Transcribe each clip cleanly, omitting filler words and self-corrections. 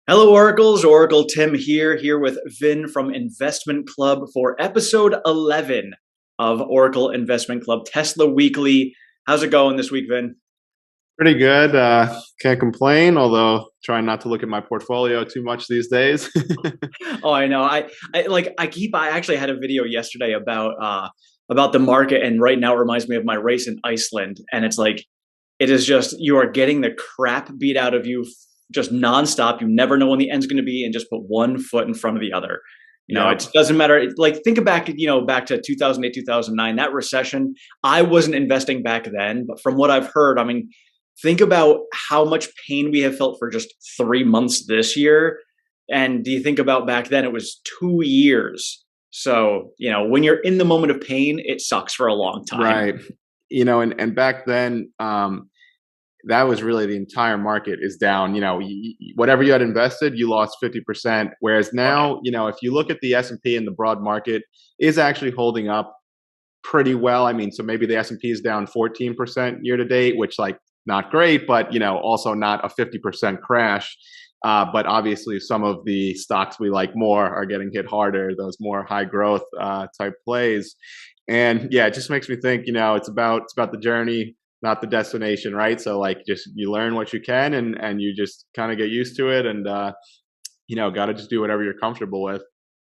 Hello, Oracles. Oracle Tim here with Vin from Investment Club for episode 11 of Oracle Investment Club Tesla Weekly. How's it going this week, Vin? Pretty good. Can't complain, although trying not to look at my portfolio too much these days. Oh, I know. I actually had a video yesterday about the market, and right now it reminds me of my race in Iceland. And it's like it is just you are getting the crap beat out of you just nonstop. You never know when the end's going to be, and just put one foot in front of the other. It Yep. doesn't matter. Like think back, back to 2008, 2009, that recession. I wasn't investing back then, but from what I've heard, I mean, think about how much pain we have felt for just 3 months this year. And do you think about back then, it was 2 years. So, when you're in the moment of pain, it sucks for a long time. Right. And back then, that was really the entire market is down. Whatever you had invested, you lost 50%. Whereas Oh, yeah. now, if you look at the S&P and the broad market is actually holding up pretty well. I mean, so maybe the S&P is down 14% year to date, which like not great, but also not a 50% crash. But obviously, some of the stocks we like more are getting hit harder. Those more high growth type plays, and yeah, it just makes me think. It's about the journey, not the destination, right? So like, just you learn what you can, and you just kind of get used to it, and got to just do whatever you're comfortable with.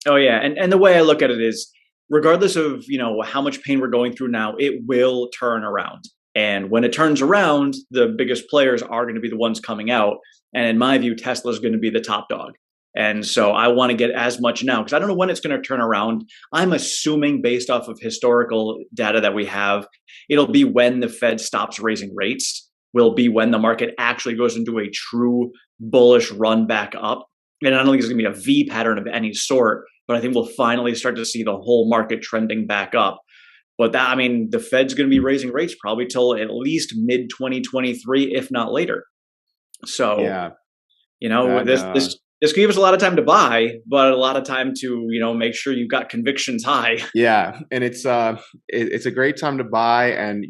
Oh yeah, and the way I look at it is, regardless of how much pain we're going through now, it will turn around. And when it turns around, the biggest players are going to be the ones coming out. And in my view, Tesla is going to be the top dog. And so I want to get as much now because I don't know when it's going to turn around. I'm assuming, based off of historical data that we have, it'll be when the Fed stops raising rates, will be when the market actually goes into a true bullish run back up. And I don't think it's going to be a V pattern of any sort, but I think we'll finally start to see the whole market trending back up. But that, I mean, the Fed's going to be raising rates probably till at least mid 2023, if not later. So, Yeah, that this could give us a lot of time to buy, but a lot of time to, make sure you've got convictions high. yeah, and it's a great time to buy, and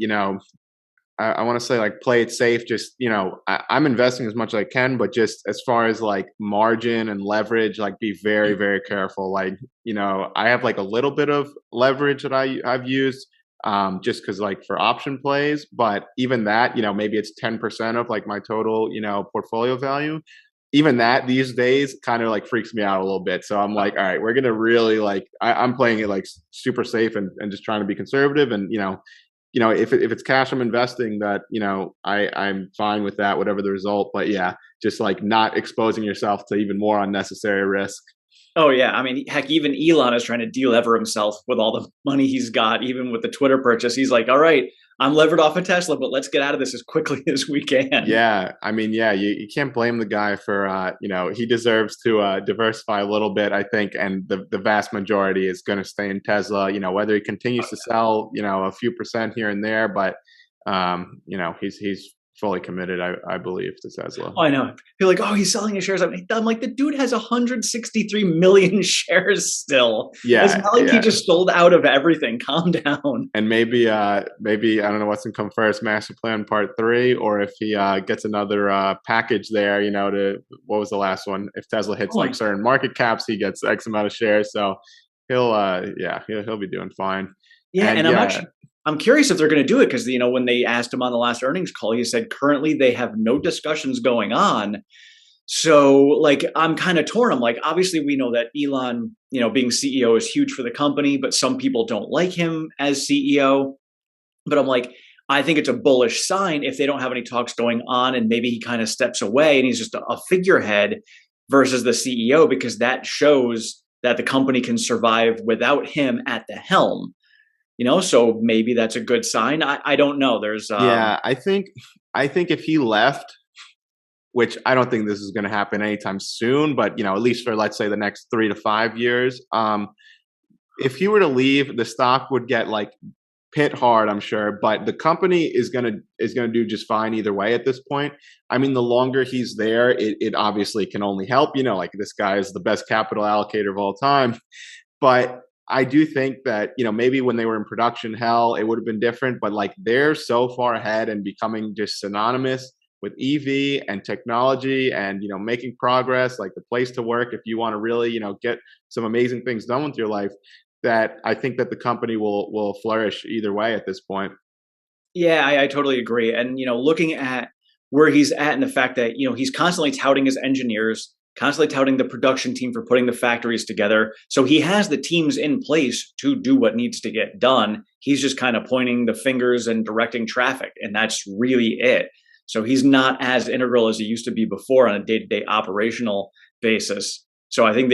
I want to say like play it safe. Just I'm investing as much as I can, but just as far as like margin and leverage, like be very very careful. Like I have like a little bit of leverage that I've used, just because like for option plays, but even that maybe it's 10% of like my total portfolio value. Even that these days kind of like freaks me out a little bit. So I'm like, all right, we're gonna really like I'm playing it like super safe, and just trying to be conservative, and if it's cash I'm investing, that I'm fine with that, whatever the result. But yeah, just like not exposing yourself to even more unnecessary risk. Oh yeah, I mean, heck, even Elon is trying to delever himself with all the money he's got. Even with the Twitter purchase, he's like, "All right, I'm levered off a Tesla, but let's get out of this as quickly as we can." Yeah, I mean, yeah, you can't blame the guy for he deserves to diversify a little bit, I think, and the vast majority is going to stay in Tesla. Whether he continues to sell a few percent here and there, but he's fully committed, I believe, to Tesla. Oh, I know. People are like, "Oh, he's selling his shares." I'm like, the dude has 163 million shares still. It's Yeah, not like he yeah. just sold out of everything. Calm down. And maybe I don't know what's gonna come first, Master Plan Part 3, or if he gets another package there. To what was the last one? If Tesla hits Oh, like certain market caps, he gets X amount of shares. So he'll be doing fine. yeah, And and yeah, I'm curious if they're going to do it because when they asked him on the last earnings call, he said currently they have no discussions going on. So like I'm kind of torn. I'm like, obviously we know that Elon, being CEO is huge for the company, but some people don't like him as CEO. But I'm like, I think it's a bullish sign if they don't have any talks going on and maybe he kind of steps away and he's just a figurehead versus the CEO, because that shows that the company can survive without him at the helm. So maybe that's a good sign. I don't know. There's yeah, I think if he left, which I don't think this is going to happen anytime soon, but at least for let's say the next 3 to 5 years, if he were to leave, the stock would get like hit hard, I'm sure, but the company is gonna do just fine either way at this point. I mean, the longer he's there, it obviously can only help. Like this guy is the best capital allocator of all time. But I do think that maybe when they were in production hell, it would have been different. But like they're so far ahead and becoming just synonymous with EV and technology and, making progress, like the place to work, if you want to really, get some amazing things done with your life, that I think that the company will flourish either way at this point. Yeah, I totally agree. And, looking at where he's at and the fact that, he's constantly touting his engineers, constantly touting the production team for putting the factories together. So he has the teams in place to do what needs to get done. He's just kind of pointing the fingers and directing traffic. And that's really it. So he's not as integral as he used to be before on a day-to-day operational basis. So I think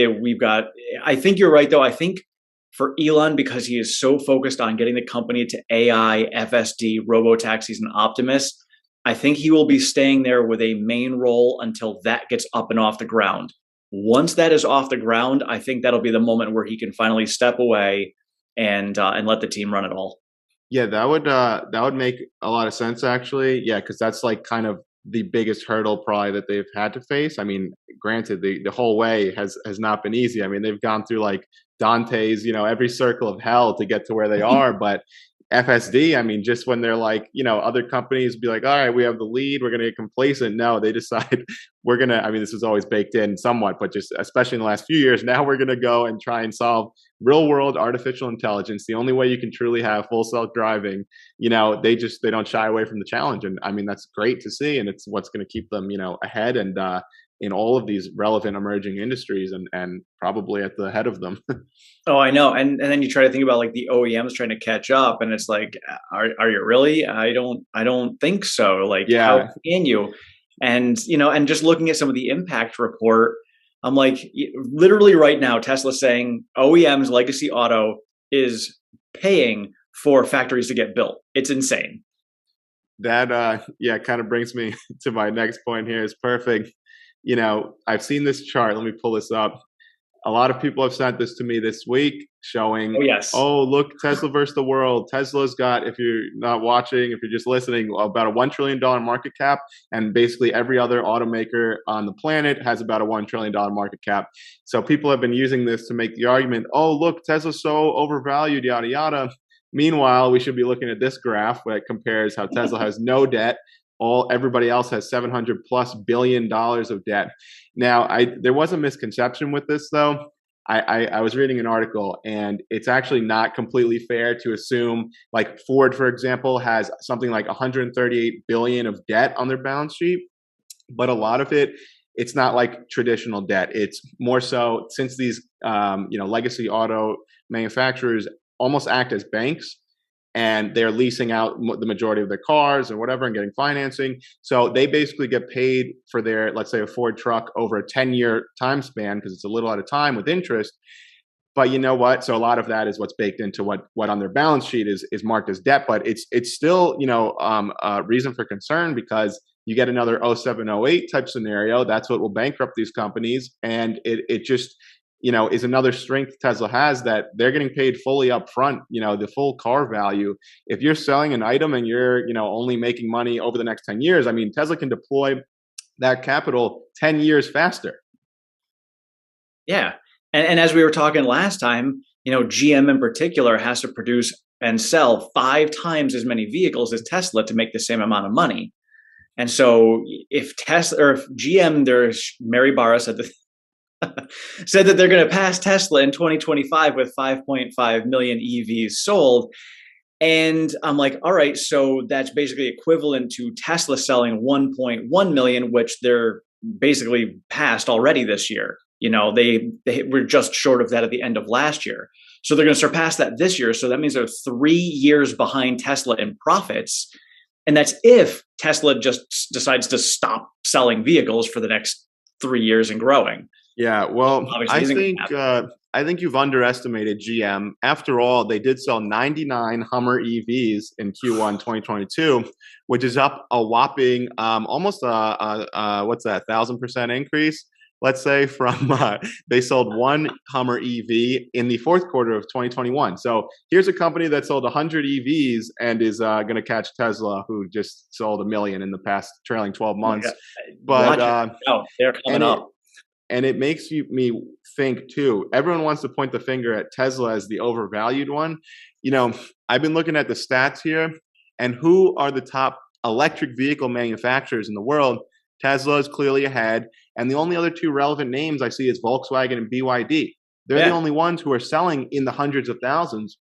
I think you're right, though. I think for Elon, because he is so focused on getting the company to AI, FSD, robo-taxis, and Optimus, I think he will be staying there with a main role until that gets up and off the ground. Once that is off the ground, I think that'll be the moment where he can finally step away and let the team run it all. Yeah, that would make a lot of sense actually. Yeah, because that's like kind of the biggest hurdle probably that they've had to face. I mean, granted, the whole way has not been easy. I mean, they've gone through like Dante's, every circle of hell to get to where they are. But FSD, I mean, just when they're like, other companies be like, all right, we have the lead, we're going to get complacent. No, they decide I mean, this is always baked in somewhat, but just especially in the last few years, now we're going to go and try and solve real world artificial intelligence. The only way you can truly have full self driving, they don't shy away from the challenge. And I mean, that's great to see. And it's what's going to keep them, ahead and, in all of these relevant emerging industries and probably at the head of them. Oh, I know. And then you try to think about like the OEMs trying to catch up, and it's like, are you really? I don't think so. Like, Yeah. how can you? And and just looking at some of the impact report, I'm like, literally right now, Tesla's saying OEMs legacy auto is paying for factories to get built. It's insane. That kind of brings me to my next point here. Is perfect. I've seen this chart. Let me pull this up. A lot of people have sent this to me this week showing, Oh, yes. oh, look, Tesla versus the world. Tesla's got, if you're not watching, if you're just listening, about a $1 trillion market cap. And basically every other automaker on the planet has about a $1 trillion market cap. So people have been using this to make the argument, oh, look, Tesla's so overvalued, yada, yada. Meanwhile, we should be looking at this graph where it compares how Tesla has no debt. Everybody else has $700+ billion of debt. Now, there was a misconception with this though. I was reading an article, and it's actually not completely fair to assume like Ford, for example, has something like 138 billion of debt on their balance sheet, but a lot of it's not like traditional debt. It's more so since these legacy auto manufacturers almost act as banks, and they're leasing out the majority of their cars or whatever and getting financing. So they basically get paid for their, let's say, a Ford truck over a 10-year time span, because it's a little at a time with interest. But you know what? So a lot of that is what's baked into what on their balance sheet is marked as debt. But it's still, a reason for concern, because you get another 07, 08 type scenario. That's what will bankrupt these companies. And it just, is another strength Tesla has, that they're getting paid fully up front, the full car value. If you're selling an item and you're, only making money over the next 10 years, I mean, Tesla can deploy that capital 10 years faster. Yeah. And as we were talking last time, GM in particular has to produce and sell 5 times as many vehicles as Tesla to make the same amount of money. And so if GM, there's Mary Barra said that they're going to pass Tesla in 2025 with 5.5 million EVs sold. And I'm like, all right, so that's basically equivalent to Tesla selling 1.1 million, which they're basically passed already this year. They were just short of that at the end of last year. So they're going to surpass that this year. So that means they're 3 years behind Tesla in profits. And that's if Tesla just decides to stop selling vehicles for the next 3 years and growing. Yeah, well, I think you've underestimated GM. After all, they did sell 99 Hummer EVs in Q1 2022, which is up a whopping almost what's that, 1,000% increase, let's say, from they sold one Hummer EV in the fourth quarter of 2021. So here's a company that sold 100 EVs and is going to catch Tesla, who just sold 1 million in the past trailing 12 months. But they're coming up. And it makes me think too, everyone wants to point the finger at Tesla as the overvalued one. I've been looking at the stats here, and who are the top electric vehicle manufacturers in the world, Tesla is clearly ahead. And the only other two relevant names I see is Volkswagen and BYD. They're the Yeah. only ones who are selling in the hundreds of thousands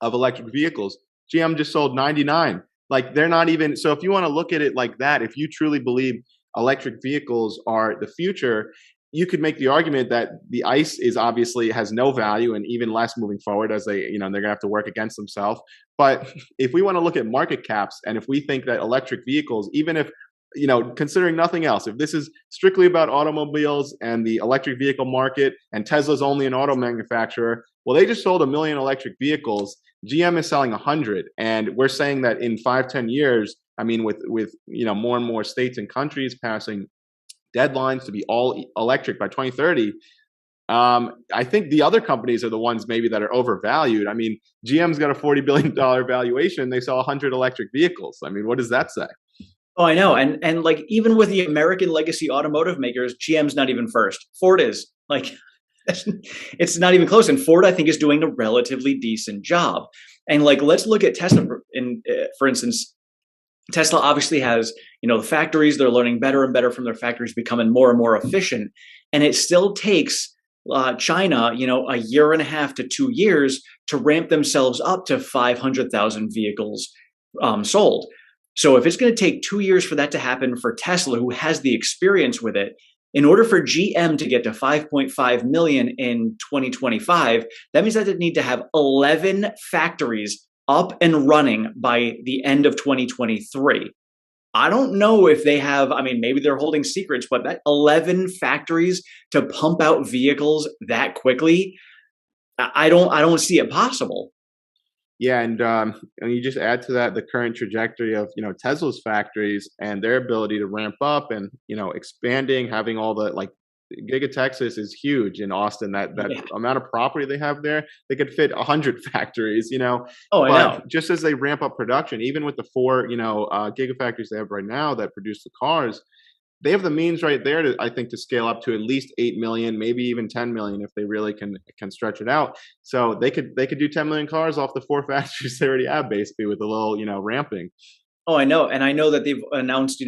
of electric vehicles. GM just sold 99. Like they're not even, so if you want to look at it like that, if you truly believe electric vehicles are the future, you could make the argument that the ICE is obviously has no value and even less moving forward as they, they're going to have to work against themselves. But if we want to look at market caps and if we think that electric vehicles, even if, considering nothing else, if this is strictly about automobiles and the electric vehicle market and Tesla's only an auto manufacturer, well, they just sold 1 million electric vehicles. GM is selling 100. And we're saying that in 5-10 years, I mean, with more and more states and countries passing deadlines to be all electric by 2030, I think the other companies are the ones maybe that are overvalued. I mean, GM's got a $40 billion valuation. They sell 100 electric vehicles. I mean, what does that say? Oh, I know. And like even with the American legacy automotive makers, GM's not even first. Ford is. Like it's not even close. And Ford, I think, is doing a relatively decent job. And like, let's look at Tesla for instance. Tesla obviously has, the factories, they're learning better and better from their factories, becoming more and more efficient. And it still takes China, a year and a half to 2 years to ramp themselves up to 500,000 vehicles sold. So if it's going to take 2 years for that to happen for Tesla, who has the experience with it, in order for GM to get to 5.5 million in 2025, that means that they need to have 11 factories up and running by the end of 2023. I don't know if they have, maybe they're holding secrets, but that 11 factories to pump out vehicles that quickly, I don't see it possible. Yeah, and you just add to that the current trajectory of Tesla's factories and their ability to ramp up and expanding, having all the Giga Texas is huge in Austin. That amount of property they have there, they could fit 100 factories. Oh, I know. Just as they ramp up production, even with the 4 gigafactories they have right now that produce the cars, they have the means right there to, I think, to scale up to at least 8 million, maybe even 10 million if they really can stretch it out. So they could do 10 million cars off the 4 factories they already have, basically, with a little ramping. Oh, I know. And I know that they've announced,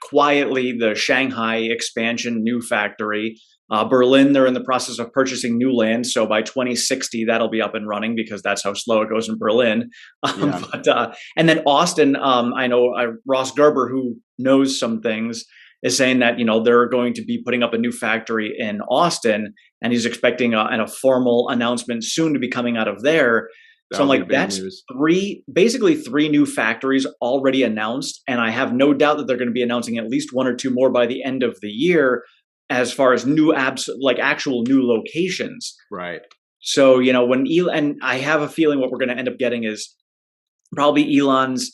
quietly the Shanghai expansion new factory. Berlin, they're in the process of purchasing new land. So by 2060, that'll be up and running because that's how slow it goes in Berlin. And then Austin, I know Ross Gerber, who knows some things, is saying that, they're going to be putting up a new factory in Austin, and he's expecting a formal announcement soon to be coming out of there. So I'm like, that's basically 3 new factories already announced. And I have no doubt that they're going to be announcing at least 1 or 2 more by the end of the year as far as new actual new locations. Right. So, when and I have a feeling what we're going to end up getting is probably Elon's,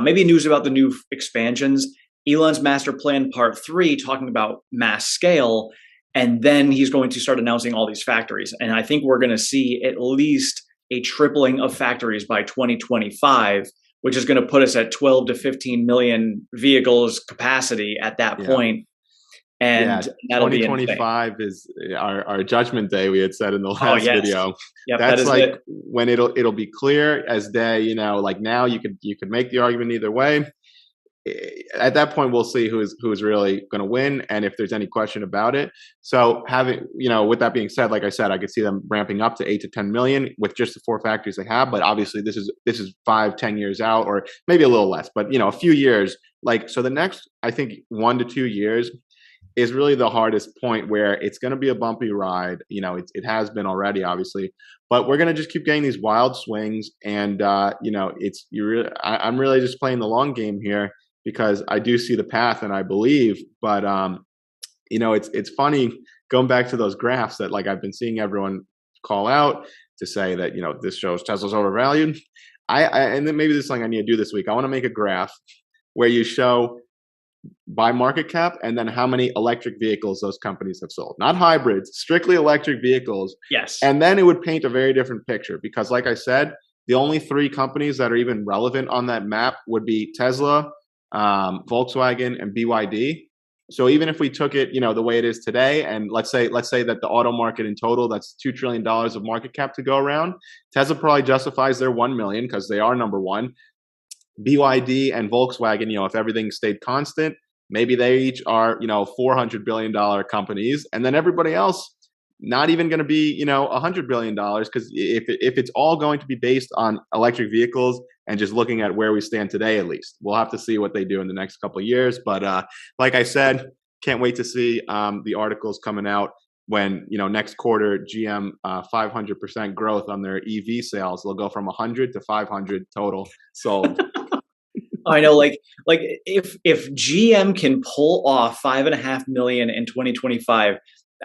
maybe news about the new expansions, Elon's master plan part 3, talking about mass scale. And then he's going to start announcing all these factories. And I think we're going to see at least a tripling of factories by 2025, which is going to put us at 12 to 15 million vehicles capacity at that point. And that'll 2025 is our judgment day, we had said in the last video. Yep, that's like when it'll be clear as day. Like now you could make the argument either way. At that point, we'll see who's really going to win and if there's any question about it. So with that being said, like I said, I could see them ramping up to 8 to 10 million with just the 4 factories they have. But obviously this is 5-10 years out, or maybe a little less, but a few years. So the next, I think, 1 to 2 years is really the hardest point, where it's going to be a bumpy ride. It has been already, obviously, but we're going to just keep getting these wild swings. And I'm really just playing the long game here, because I do see the path and I believe, but it's funny going back to those graphs that I've been seeing everyone call out to say that this shows Tesla's overvalued. And then maybe this is something I need to do this week. I want to make a graph where you show by market cap and then how many electric vehicles those companies have sold, not hybrids, strictly electric vehicles. Yes. And then it would paint a very different picture, because like I said, the only 3 companies that are even relevant on that map would be Tesla, Volkswagen, and BYD. So even if we took it, the way it is today, and let's say that the auto market in total, that's $2 trillion of market cap to go around, Tesla probably justifies their 1 million because they are number 1. BYD and Volkswagen, if everything stayed constant, maybe they each are, $400 billion companies. And then everybody else, not even going to be, $100 billion. Because if it's all going to be based on electric vehicles and just looking at where we stand today, at least, we'll have to see what they do in the next couple of years. But like I said, can't wait to see the articles coming out when, next quarter, GM 500% growth on their EV sales. They'll go from 100 to 500 total sold. I know, like if GM can pull off 5.5 million in 2025,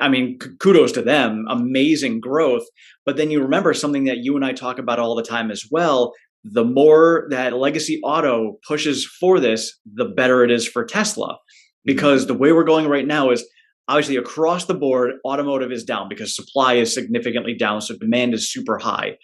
I mean, kudos to them, amazing growth. But then you remember something that you and I talk about all the time as well. The more that legacy auto pushes for this, the better it is for Tesla. Because the way we're going right now is obviously across the board, automotive is down because supply is significantly down. So demand is super high.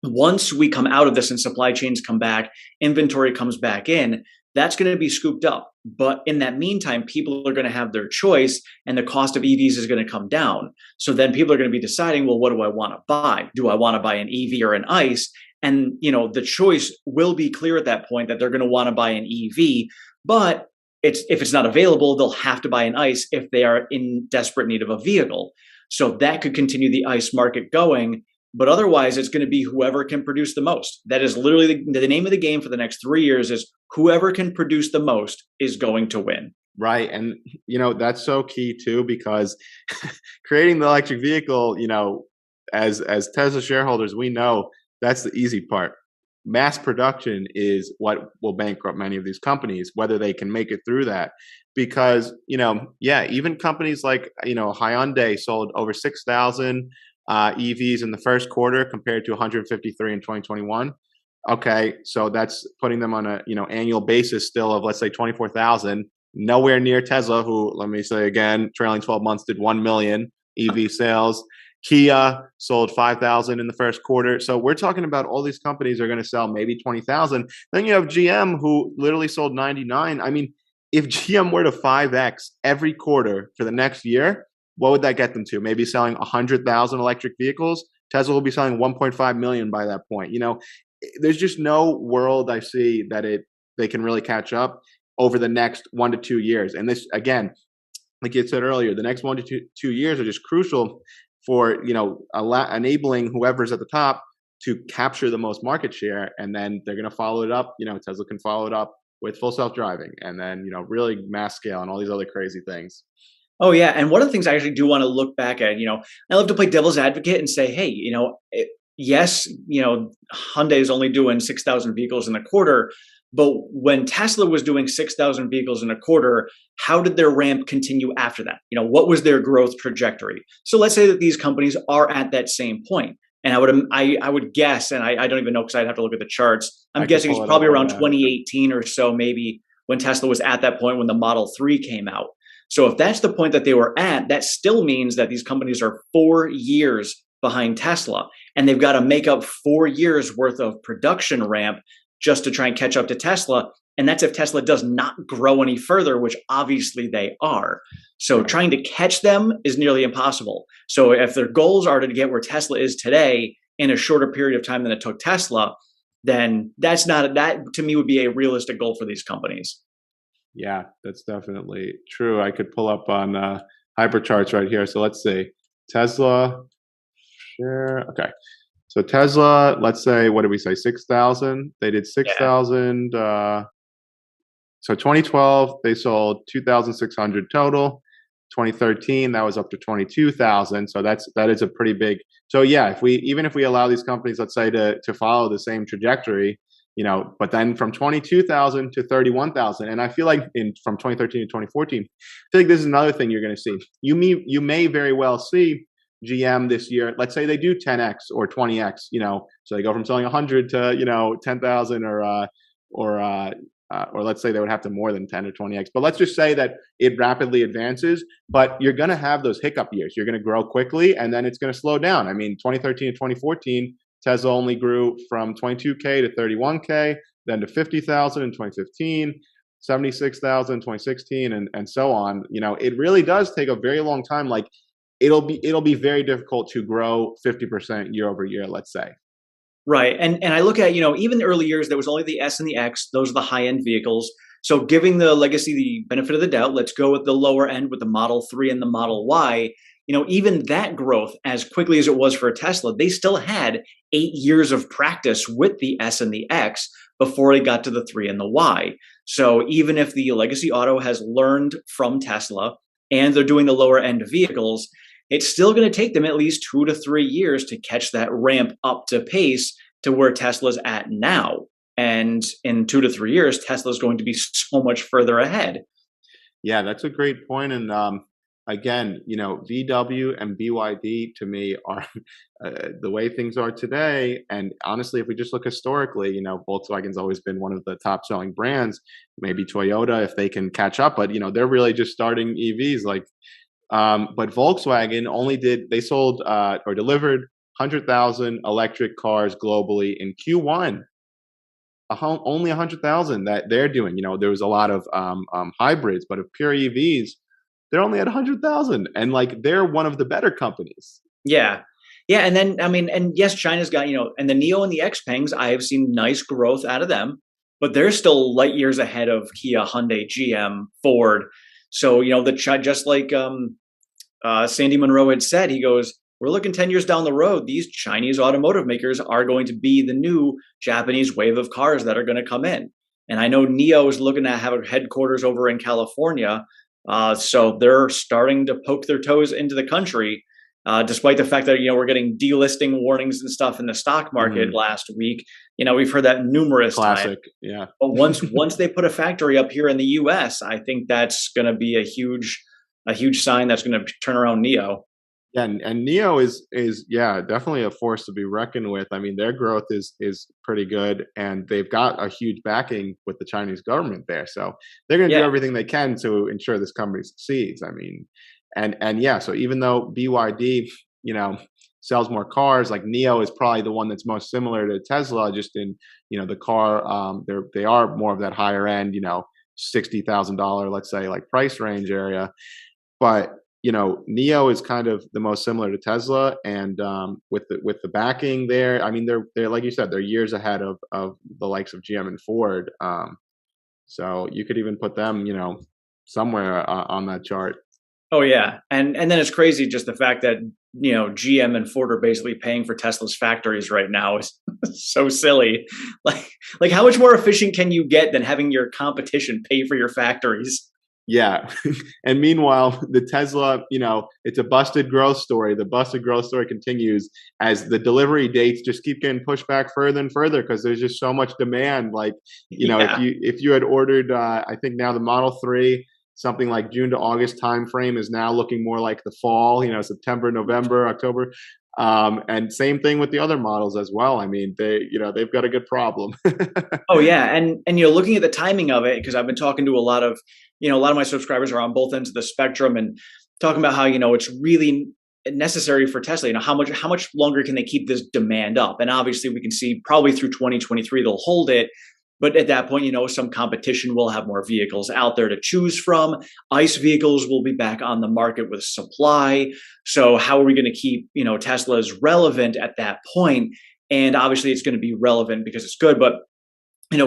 Once we come out of this and supply chains come back, inventory comes back in, that's going to be scooped up. But in that meantime, people are going to have their choice and the cost of EVs is going to come down. So then people are going to be deciding, well, what do I want to buy? Do I want to buy an EV or an ICE? And, the choice will be clear at that point that they're going to want to buy an EV. But if it's not available, they'll have to buy an ICE if they are in desperate need of a vehicle. So that could continue the ICE market going. But otherwise, it's going to be whoever can produce the most. That is literally the name of the game for the next 3 years is whoever can produce the most is going to win. Right. And, that's so key too, because creating the electric vehicle, as Tesla shareholders, we know that's the easy part. Mass production is what will bankrupt many of these companies, whether they can make it through that. Because, even companies like, Hyundai sold over 6,000 EVs in the first quarter compared to 153 in 2021. Okay, so that's putting them on a annual basis still of, let's say, 24,000. Nowhere near Tesla, who, let me say again, trailing 12 months did 1 million EV sales. Kia sold 5,000 in the first quarter. So we're talking about all these companies are going to sell maybe 20,000. Then you have GM, who literally sold 99. I mean, if GM were to 5x every quarter for the next year, what would that get them to? Maybe selling 100,000 electric vehicles. Tesla will be selling 1.5 million by that point. There's just no world I see that they can really catch up over the next 1 to 2 years. And this, again, like you said earlier, the next 1 to 2 years are just crucial for enabling whoever's at the top to capture the most market share, and then they're going to follow it up. Tesla can follow it up with full self-driving, and then really mass scale and all these other crazy things. Oh, yeah. And one of the things I actually do want to look back at, I love to play devil's advocate and say, hey, yes, Hyundai is only doing 6,000 vehicles in a quarter. But when Tesla was doing 6,000 vehicles in a quarter, how did their ramp continue after that? What was their growth trajectory? So let's say that these companies are at that same point. And I would guess, and I don't even know because I'd have to look at the charts. I'm guessing it's probably around 2018 or so, maybe, when Tesla was at that point when the Model 3 came out. So if that's the point that they were at, that still means that these companies are 4 years behind Tesla, and they've got to make up 4 years worth of production ramp just to try and catch up to Tesla. And that's if Tesla does not grow any further, which obviously they are. So trying to catch them is nearly impossible. So if their goals are to get where Tesla is today in a shorter period of time than it took Tesla, then that to me would be a realistic goal for these companies. Yeah, that's definitely true. I could pull up on hypercharts right here. So let's see. Tesla share. Okay. So Tesla, let's say, what did we say? 6,000. They did 6,000. So 2012, they sold 2,600 total. 2013, that was up to 22,000. So that is a pretty big. So yeah, even if we allow these companies, let's say, to follow the same trajectory, but then from 22,000 to 31,000, and I feel like from 2013 to 2014, I feel like this is another thing you're going to see. You may very well see GM this year. Let's say they do 10x or 20x. So they go from selling 100 to 10,000, or let's say they would have to more than 10 or 20x. But let's just say that it rapidly advances. But you're going to have those hiccup years. You're going to grow quickly, and then it's going to slow down. I mean, 2013 to 2014. Tesla only grew from 22K to 31K, then to 50,000 in 2015, 76,000 in 2016, and so on. It really does take a very long time. Like it'll be very difficult to grow 50% year over year, let's say. Right. And I look at, even the early years, there was only the S and the X. Those are the high end vehicles. So giving the legacy the benefit of the doubt, let's go with the lower end with the Model 3 and the Model Y. Even that growth, as quickly as it was for Tesla, they still had 8 years of practice with the S and the X before they got to the 3 and the Y. So even if the legacy auto has learned from Tesla and they're doing the lower end vehicles, it's still going to take them at least 2 to 3 years to catch that ramp up to pace to where Tesla's at now. And in 2 to 3 years, Tesla's going to be so much further ahead. Yeah, that's a great point. And again, VW and BYD to me are the way things are today. And honestly, if we just look historically, Volkswagen's always been one of the top selling brands. Maybe Toyota if they can catch up, but they're really just starting EVs. But Volkswagen they sold or delivered 100,000 electric cars globally in Q1. Only 100,000 that they're doing. There was a lot of hybrids, but of pure EVs, they're only at 100,000, and they're one of the better companies. Yeah. Yeah. And then, and yes, China's got, and the Neo and the Xpengs, I have seen nice growth out of them, but they're still light years ahead of Kia, Hyundai, GM, Ford. So, just like Sandy Munro had said, he goes, we're looking 10 years down the road. These Chinese automotive makers are going to be the new Japanese wave of cars that are going to come in. And I know Neo is looking to have a headquarters over in California. So they're starting to poke their toes into the country, despite the fact that, we're getting delisting warnings and stuff in the stock market last week. We've heard that numerous times. Yeah. But once they put a factory up here in the US, I think that's going to be a huge sign that's going to turn around Neo. Yeah, and Neo is definitely a force to be reckoned with. I mean, their growth is pretty good, and they've got a huge backing with the Chinese government there. So they're going to do everything they can to ensure this company succeeds. I mean, and yeah, so even though BYD, sells more cars, like Neo is probably the one that's most similar to Tesla, just in the car. They are more of that higher end, $60,000, let's say, price range area, but Neo is kind of the most similar to Tesla, and with the backing there, I mean, they're like you said, they're years ahead of the likes of GM and Ford. So you could even put them, somewhere on that chart. Oh yeah, and then it's crazy just the fact that GM and Ford are basically paying for Tesla's factories right now is so silly. Like how much more efficient can you get than having your competition pay for your factories? Yeah. And meanwhile, the Tesla, it's a busted growth story. The busted growth story continues as the delivery dates just keep getting pushed back further and further because there's just so much demand. If you had ordered, I think now the Model 3, something like June to August timeframe is now looking more like the fall, September, November, October. And same thing with the other models as well. I mean, they've got a good problem. Oh yeah. And looking at the timing of it, because I've been talking to a lot of my subscribers are on both ends of the spectrum and talking about how, it's really necessary for Tesla, how much longer can they keep this demand up? And obviously we can see probably through 2023, they'll hold it. But at that point, some competition will have more vehicles out there to choose from. ICE vehicles will be back on the market with supply. So how are we going to keep, Tesla's relevant at that point? And obviously it's going to be relevant because it's good, but,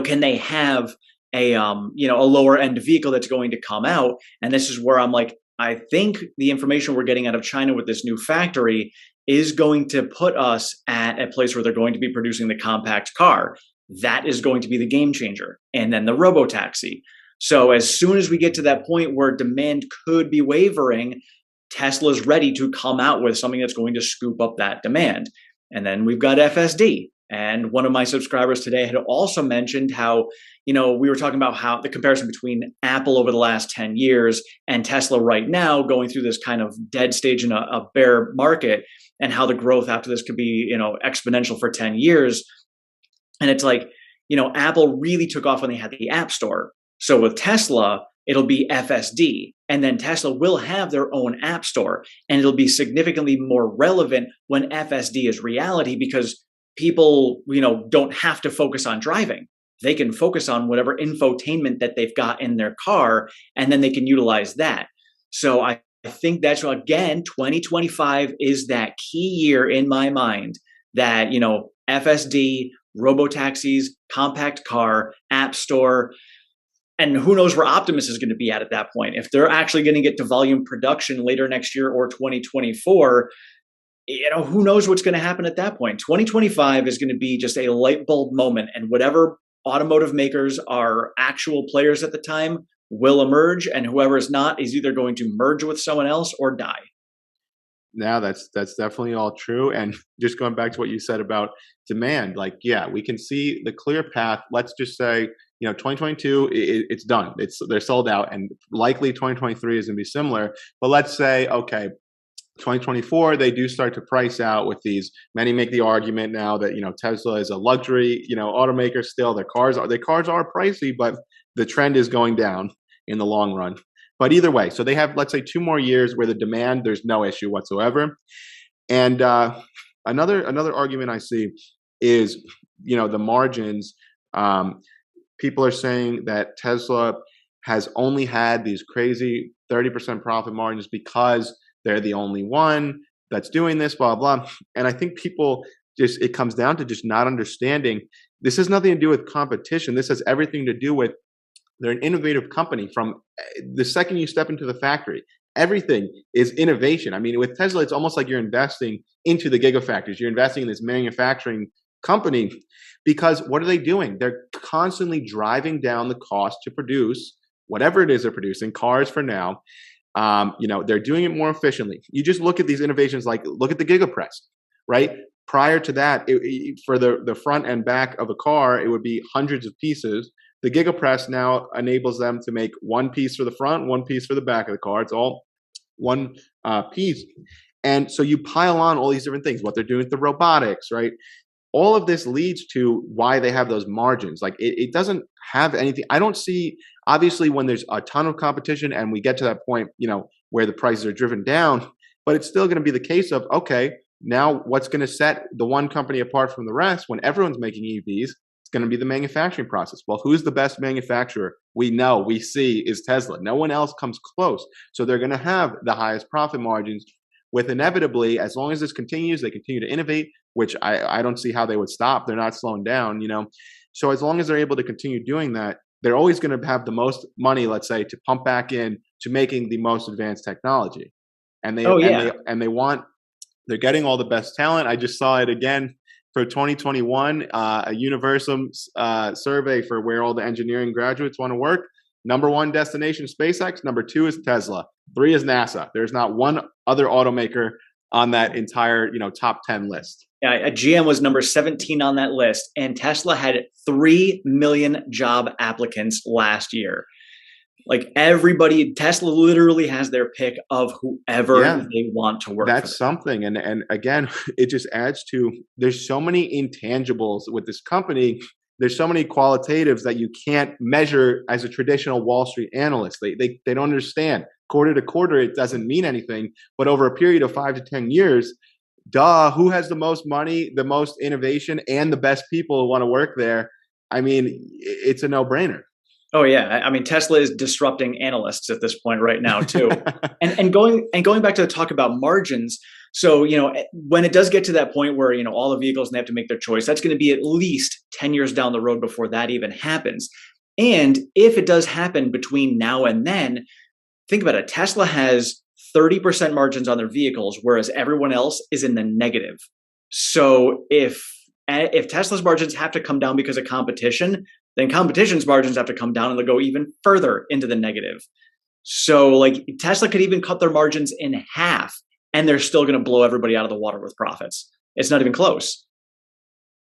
can they have a lower end vehicle that's going to come out? And this is where I'm like, I think the information we're getting out of China with this new factory is going to put us at a place where they're going to be producing the compact car. That is going to be the game changer. And then the robotaxi. So as soon as we get to that point where demand could be wavering, Tesla's ready to come out with something that's going to scoop up that demand. And then we've got FSD. And one of my subscribers today had also mentioned how, we were talking about how the comparison between Apple over the last 10 years and Tesla right now going through this kind of dead stage in a bear market, and how the growth after this could be, exponential for 10 years. And it's like, Apple really took off when they had the App Store. So with Tesla, it'll be FSD. And then Tesla will have their own App Store. And it'll be significantly more relevant when FSD is reality because people, don't have to focus on driving. They can focus on whatever infotainment that they've got in their car, and then they can utilize that. So I think that's, again, 2025 is that key year in my mind that, FSD, robo-taxis, compact car, app store, and who knows where Optimus is going to be at that point. If they're actually going to get to volume production later next year or 2024, who knows what's going to happen at that point. 2025 is going to be just a light bulb moment, and whatever automotive makers are actual players at the time will emerge, and whoever is not is either going to merge with someone else or die. Now that's definitely all true. And just going back to what you said about demand, like, yeah, we can see the clear path. Let's just say, 2022, it's done. They're sold out, and likely 2023 is going to be similar. But let's say, okay, 2024, they do start to price out with these. Many make the argument now that Tesla is a luxury automaker still. Their cars are pricey, but the trend is going down in the long run. But either way, so they have, let's say, 2 more years where the demand, there's no issue whatsoever. And another argument I see is the margins. People are saying that Tesla has only had these crazy 30% profit margins because they're the only one that's doing this, blah, blah. And I think people it comes down to just not understanding. This has nothing to do with competition. This has everything to do with they're an innovative company. From the second you step into the factory, everything is innovation. I mean, with Tesla, it's almost like you're investing into the gigafactories. You're investing in this manufacturing company because what are they doing? They're constantly driving down the cost to produce whatever it is they're producing, cars for now. They're doing it more efficiently. You just look at these innovations, like look at the Gigapress, right? Prior to that, for the front and back of a car, it would be hundreds of pieces. The Gigapress now enables them to make one piece for the front, one piece for the back of the car. It's all one piece. And so you pile on all these different things, what they're doing with the robotics, right? All of this leads to why they have those margins. Like it doesn't have anything. I don't see, obviously, when there's a ton of competition and we get to that point, where the prices are driven down, but it's still going to be the case of, okay, now what's going to set the one company apart from the rest when everyone's making EVs? It's going to be the manufacturing process. Well, who's the best manufacturer? We see is Tesla. No one else comes close. So they're going to have the highest profit margins with inevitably, as long as this continues, they continue to innovate, which I don't see how they would stop. They're not slowing down, So as long as they're able to continue doing that, they're always going to have the most money, let's say, to pump back in to making the most advanced technology. And they're getting all the best talent. I just saw it again for 2021, a Universum survey for where all the engineering graduates want to work. Number 1 destination, SpaceX. Number 2 is Tesla. 3 is NASA. There's not one other automaker on that entire, top 10 list. Yeah, GM was number 17 on that list, and Tesla had 3 million job applicants last year. Like Tesla literally has their pick of whoever they want to work. That's something. And again, it just adds to, there's so many intangibles with this company. There's so many qualitatives that you can't measure as a traditional Wall Street analyst. They don't understand. Quarter to quarter, it doesn't mean anything. But over a period of 5 to 10 years, who has the most money, the most innovation, and the best people who want to work there? I mean, it's a no-brainer. Oh yeah, I mean Tesla is disrupting analysts at this point right now too. and going back to the talk about margins. So when it does get to that point where all the vehicles and they have to make their choice, that's going to be at least 10 years down the road before that even happens. And if it does happen between now and then, think about it. Tesla has 30% margins on their vehicles, whereas everyone else is in the negative. So if Tesla's margins have to come down because of competition, then competition's margins have to come down and they'll go even further into the negative. So like Tesla could even cut their margins in half and they're still going to blow everybody out of the water with profits. It's not even close.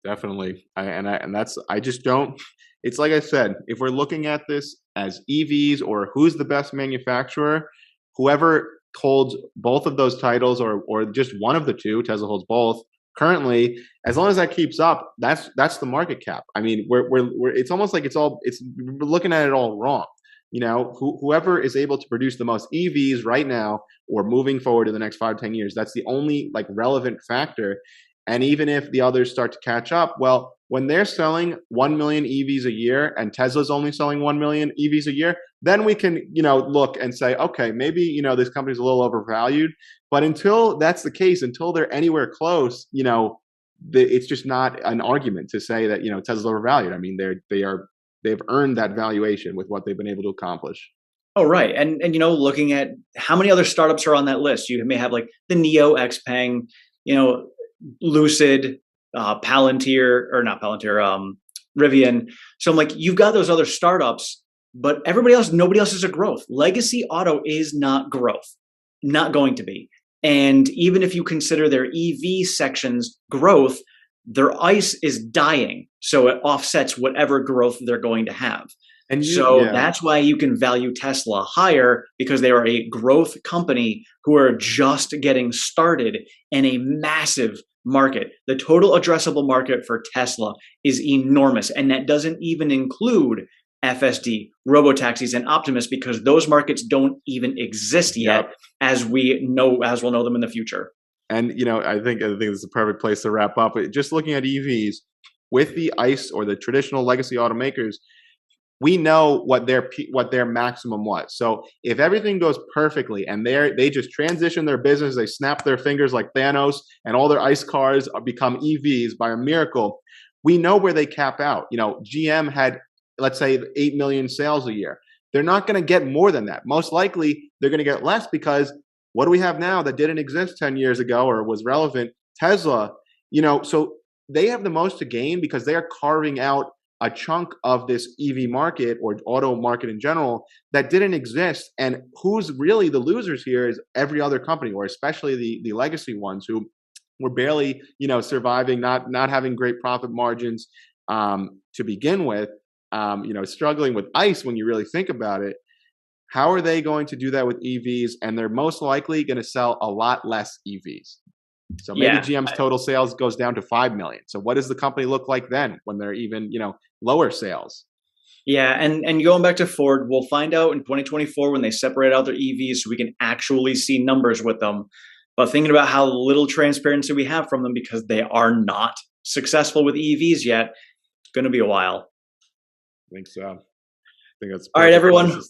Definitely. I just don't, it's like I said, if we're looking at this as EVs or who's the best manufacturer, whoever holds both of those titles or just one of the two, Tesla holds both, currently, as long as that keeps up, that's the market cap. I mean, we're it's almost like we're looking at it all wrong. Whoever is able to produce the most EVs right now or moving forward in the next 5-10 years, that's the only relevant factor. And even if the others start to catch up, well, when they're selling 1 million EVs a year and Tesla's only selling 1 million EVs a year, then we can, look and say, okay, maybe, this company's a little overvalued. But until that's the case, until they're anywhere close, it's just not an argument to say that, you know, Tesla's overvalued. I mean, they've earned that valuation with what they've been able to accomplish. Oh, right. And you know, looking at how many other startups are on that list, you may have like the Neo Xpeng, you know, Lucid, Palantir, or not Palantir, Rivian. So I'm like, you've got those other startups, but everybody else, nobody else is a growth. Legacy auto is not growth, not going to be. And even if you consider their EV sections growth, their ICE is dying. So it offsets whatever growth they're going to have. And So that's why you can value Tesla higher, because they are a growth company who are just getting started in a massive market. The total addressable market for Tesla is enormous. And that doesn't even include FSD, robotaxis, and Optimus, because those markets don't even exist yet, as we'll know them in the future. And you know, I think this is the perfect place to wrap up. Just looking at EVs with the ICE or the traditional legacy automakers, we know what their maximum was. So if everything goes perfectly and they just transition their business, they snap their fingers like Thanos, and all their ICE cars become EVs by a miracle, we know where they cap out. You know, GM had, let's say, 8 million sales a year. They're not going to get more than that. Most likely, they're going to get less, because what do we have now that didn't exist 10 years ago or was relevant? Tesla, you know, so they have the most to gain because they are carving out a chunk of this EV market or auto market in general that didn't exist. And who's really the losers here is every other company, or especially the legacy ones who were barely, you know, surviving, not having great profit margins to begin with, you know, struggling with ICE when you really think about it. How are they going to do that with EVs? And they're most likely going to sell a lot less EVs. So maybe GM's total sales goes down to 5 million. So what does the company look like then when they're even, you know, lower sales? Yeah, and going back to Ford, we'll find out in 2024 when they separate out their EVs so we can actually see numbers with them. But thinking about how little transparency we have from them because they are not successful with EVs yet, it's going to be a while. I think so. I think that's all right, everyone.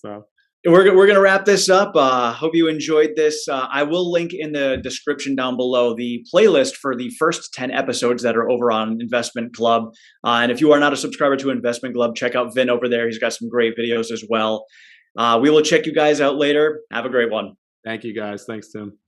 We're going to wrap this up. Hope you enjoyed this. I will link in the description down below the playlist for the first 10 episodes that are over on Investment Club. And if you are not a subscriber to Investment Club, check out Vin over there. He's got some great videos as well. We will check you guys out later. Have a great one. Thank you, guys. Thanks, Tim.